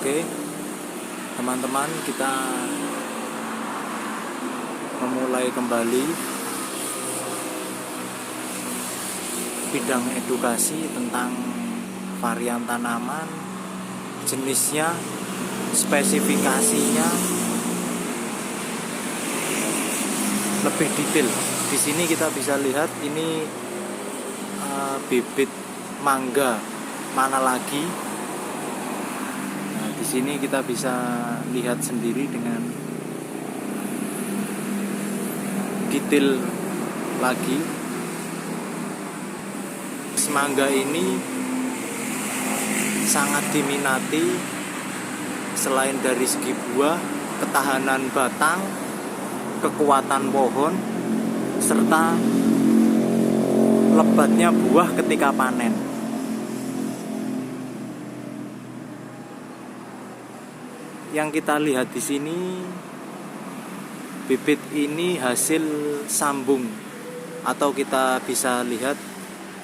Oke, teman-teman, kita memulai kembali bidang edukasi tentang varian tanaman, jenisnya, spesifikasinya lebih detail. Di sini kita bisa lihat ini bibit mangga mana lagi. Nah, di sini kita bisa lihat sendiri dengan detail lagi. Semangga ini sangat diminati selain dari segi buah, ketahanan batang, kekuatan pohon, serta lebatnya buah ketika panen. Yang kita lihat di sini, bibit ini hasil sambung, atau kita bisa lihat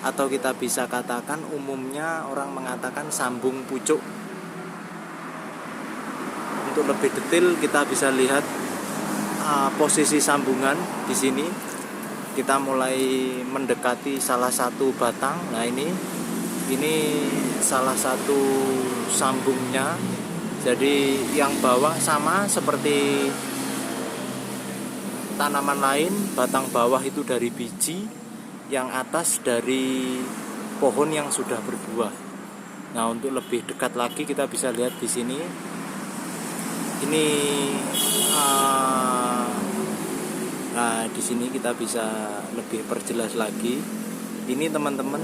atau kita bisa katakan umumnya orang mengatakan sambung pucuk. Untuk lebih detail kita bisa lihat posisi sambungan di sini. Kita mulai mendekati salah satu batang. Nah, ini salah satu sambungnya. Jadi yang bawah sama seperti tanaman lain, batang bawah itu dari biji, yang atas dari pohon yang sudah berbuah. Nah, untuk lebih dekat lagi kita bisa lihat di sini. Ini nah, di sini kita bisa lebih perjelas lagi. Ini teman-teman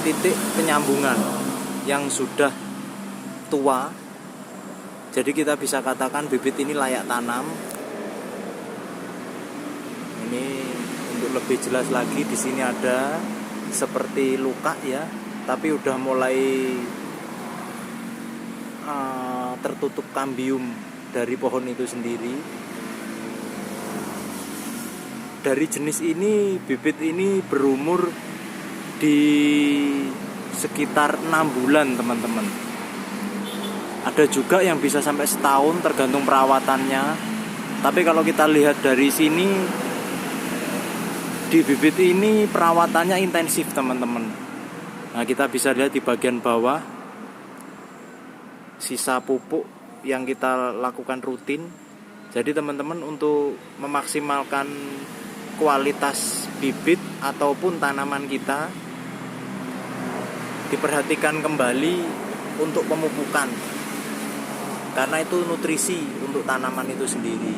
titik penyambungan yang sudah tua. Jadi kita bisa katakan bibit ini layak tanam. Ini untuk lebih jelas lagi, di sini ada seperti luka ya, tapi udah mulai tertutup kambium dari pohon itu sendiri. Dari jenis ini, bibit ini berumur di sekitar 6 bulan teman-teman. Ada juga yang bisa sampai setahun tergantung perawatannya. Tapi kalau kita lihat dari sini, di bibit ini perawatannya intensif teman-teman. Nah, kita bisa lihat di bagian bawah sisa pupuk yang kita lakukan rutin. Jadi teman-teman, untuk memaksimalkan kualitas bibit ataupun tanaman kita, diperhatikan kembali untuk pemupukan, karena itu nutrisi untuk tanaman itu sendiri.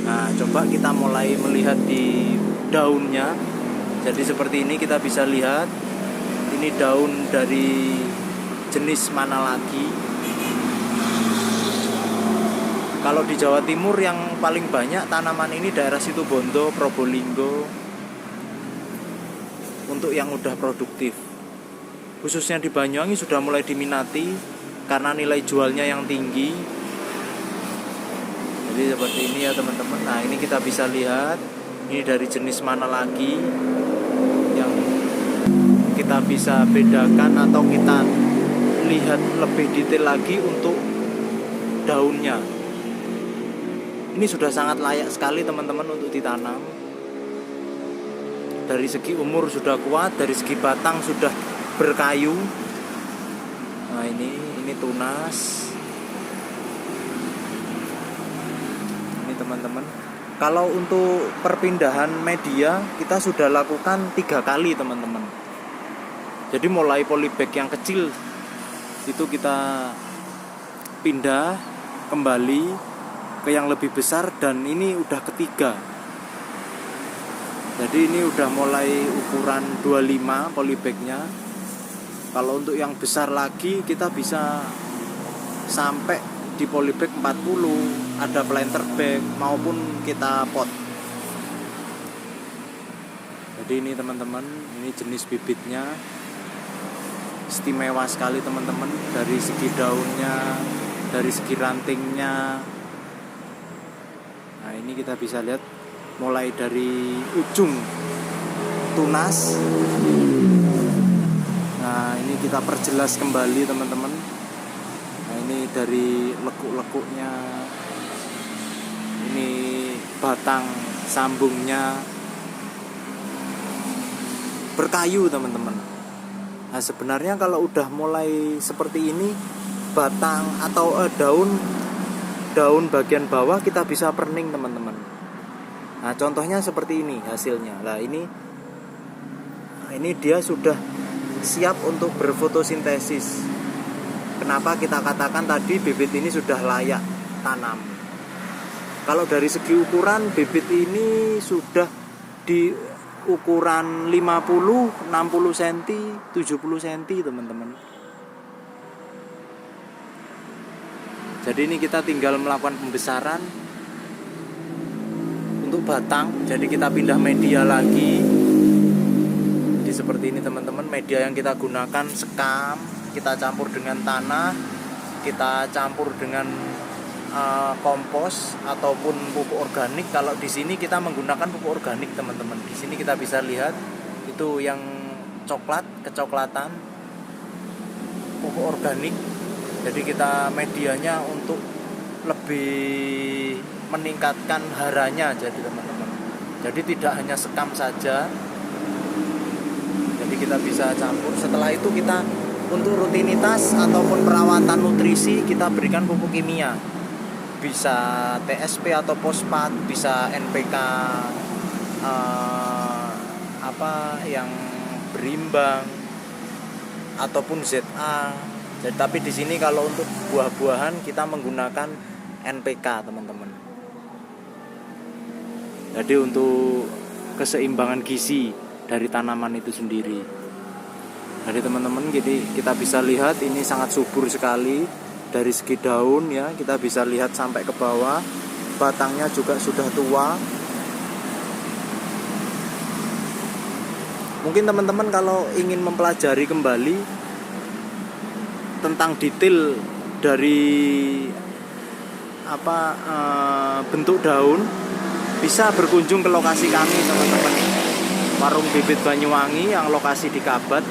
Nah, coba kita mulai melihat di daunnya. Jadi seperti ini kita bisa lihat, ini daun dari jenis mana lagi. Kalau di Jawa Timur yang paling banyak tanaman ini daerah Situbondo, Probolinggo, untuk yang udah produktif. Khususnya di Banyuwangi sudah mulai diminati karena nilai jualnya yang tinggi. Jadi seperti ini ya teman-teman. Nah, ini kita bisa lihat ini dari jenis mana lagi yang kita bisa bedakan atau kita lihat lebih detail lagi untuk daunnya. Ini sudah sangat layak sekali teman-teman untuk ditanam. Dari segi umur sudah kuat, dari segi batang sudah berkayu. Nah, ini tunas. Ini teman-teman. Kalau untuk perpindahan media kita sudah lakukan 3 kali teman-teman. Jadi mulai polybag yang kecil itu kita pindah kembali ke yang lebih besar, dan ini udah ketiga. Jadi ini udah mulai ukuran 25 polybagnya. Kalau untuk yang besar lagi kita bisa sampai di polybag 40, ada planter bag maupun kita pot. Jadi ini teman-teman, ini jenis bibitnya istimewa sekali teman-teman, dari segi daunnya, dari segi rantingnya. Nah, ini kita bisa lihat mulai dari ujung tunas. Nah, ini kita perjelas kembali teman-teman. Nah, ini dari lekuk-lekuknya, ini batang sambungnya berkayu teman-teman. Nah sebenarnya kalau udah mulai seperti ini, batang atau daun bagian bawah kita bisa perning teman-teman. Nah contohnya seperti ini hasilnya. Nah ini dia sudah siap untuk berfotosintesis. Kenapa kita katakan tadi bibit ini sudah layak tanam? Kalau dari segi ukuran, bibit ini sudah di ukuran 50, 60 cm, 70 cm teman-teman. Jadi ini kita tinggal melakukan pembesaran untuk batang. Jadi kita pindah media lagi. Jadi seperti ini teman-teman, media yang kita gunakan sekam, kita campur dengan tanah, kita campur dengan kompos ataupun pupuk organik. Kalau di sini kita menggunakan pupuk organik teman-teman. Di sini kita bisa lihat itu yang kecoklatan pupuk organik. Jadi kita medianya untuk lebih meningkatkan haranya jadi teman-teman. Jadi tidak hanya sekam saja. Jadi kita bisa campur. Setelah itu kita untuk rutinitas ataupun perawatan nutrisi kita berikan pupuk kimia. Bisa TSP atau fosfat, bisa NPK yang berimbang ataupun ZA. Jadi, tapi di sini kalau untuk buah-buahan kita menggunakan NPK teman-teman. Jadi untuk keseimbangan gizi dari tanaman itu sendiri. Jadi teman-teman, jadi kita bisa lihat ini sangat subur sekali dari segi daun ya. Kita bisa lihat sampai ke bawah. Batangnya juga sudah tua. Mungkin teman-teman kalau ingin mempelajari kembali tentang detail dari bentuk daun, bisa berkunjung ke lokasi kami teman-teman, Warung Bibit Banyuwangi yang lokasi di Kabat.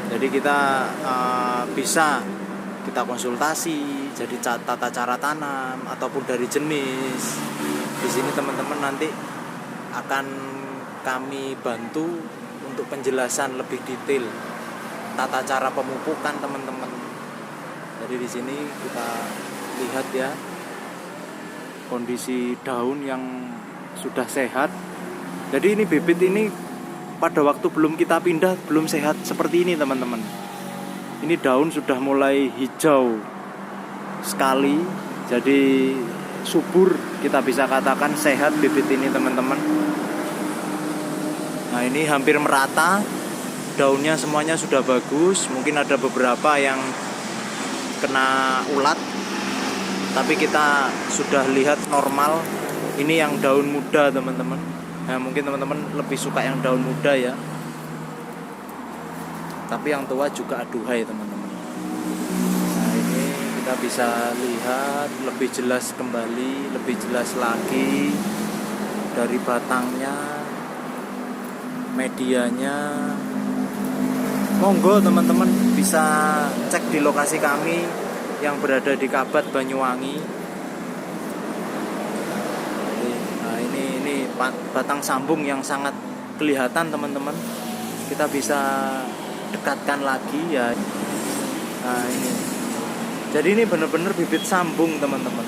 Jadi kita bisa kita konsultasi jadi tata cara tanam ataupun dari jenis. Di sini teman-teman nanti akan kami bantu untuk penjelasan lebih detail tata cara pemupukan teman-teman. Jadi di sini kita lihat ya kondisi daun yang sudah sehat. Jadi ini bibit ini pada waktu belum kita pindah belum sehat seperti ini teman-teman. Ini daun sudah mulai hijau sekali. Jadi subur, kita bisa katakan sehat bibit ini teman-teman. Nah ini hampir merata. Daunnya semuanya sudah bagus. Mungkin ada beberapa yang kena ulat, tapi kita sudah lihat normal. Ini yang daun muda teman-teman. Nah mungkin teman-teman lebih suka yang daun muda ya, tapi yang tua juga aduhai teman-teman. Nah ini kita bisa lihat lebih jelas kembali, lebih jelas lagi dari batangnya, medianya. Monggo teman-teman bisa cek di lokasi kami yang berada di Kabat Banyuwangi. Nah ini batang sambung yang sangat kelihatan teman-teman. Kita bisa dekatkan lagi ya. Nah ini. Jadi ini benar-benar bibit sambung teman-teman.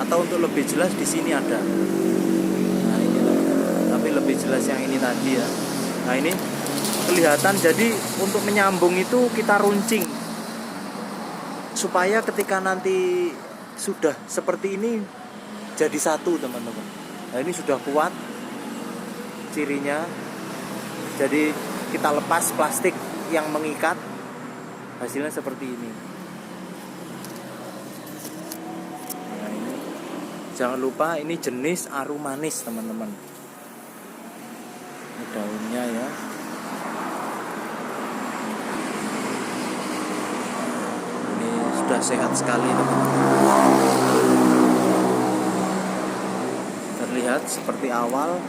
Atau untuk lebih jelas di sini ada. Nah ini teman-teman. Tapi lebih jelas yang ini tadi ya. Nah ini kelihatan. Jadi untuk menyambung itu kita runcing supaya ketika nanti sudah seperti ini jadi satu teman-teman. Nah ini sudah kuat cirinya. Jadi kita lepas plastik yang mengikat, hasilnya seperti ini. Nah ini jangan lupa ini jenis aru manis teman-teman. Ini daunnya ya. Sudah sehat sekali teman-teman. Terlihat seperti awal,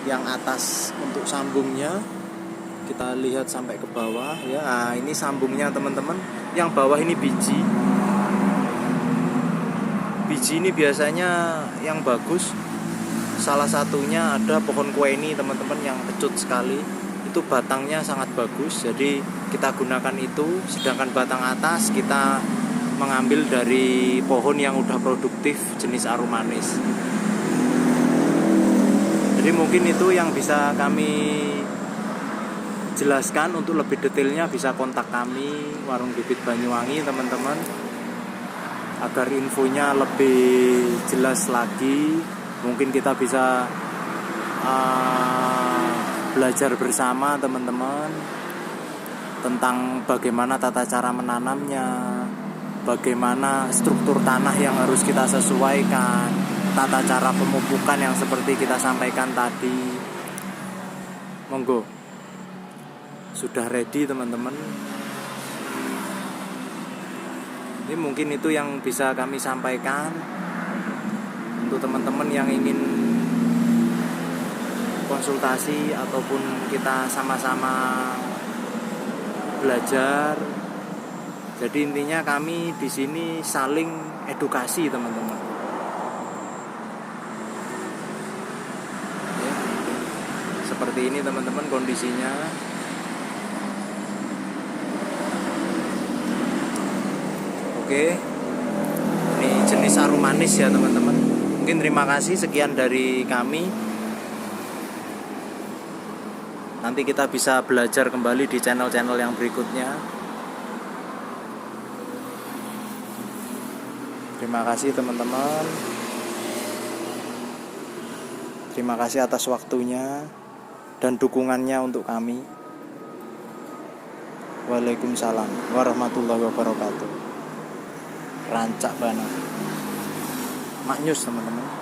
yang atas untuk sambungnya, Kita lihat sampai ke bawah ya. Nah, ini sambungnya teman-teman. Yang bawah ini biji. Biji ini biasanya yang bagus. Salah satunya ada pohon kue ini teman-teman yang kecut sekali. Itu batangnya sangat bagus. Jadi kita gunakan itu. Sedangkan batang atas kita mengambil dari pohon yang udah produktif jenis aromanis. Jadi mungkin itu yang bisa kami jelaskan. Untuk lebih detailnya bisa kontak kami Warung Bibit Banyuwangi teman-teman, agar infonya lebih jelas lagi. Mungkin kita bisa belajar bersama teman-teman tentang bagaimana tata cara menanamnya, bagaimana struktur tanah yang harus kita sesuaikan, tata cara pemupukan yang seperti kita sampaikan tadi. Monggo, sudah ready teman-teman. Ini mungkin itu yang bisa kami sampaikan untuk teman-teman yang ingin konsultasi ataupun kita sama-sama belajar. Jadi intinya kami di sini saling edukasi teman-teman. Ya, seperti ini teman-teman kondisinya. Oke, ini jenis aromanis ya teman-teman. Mungkin terima kasih, sekian dari kami. Nanti kita bisa belajar kembali di channel-channel yang berikutnya. Terima kasih teman-teman. Terima kasih atas waktunya dan dukungannya untuk kami. Waalaikumsalam warahmatullahi wabarakatuh. Rancak banget. Maknyus teman-teman.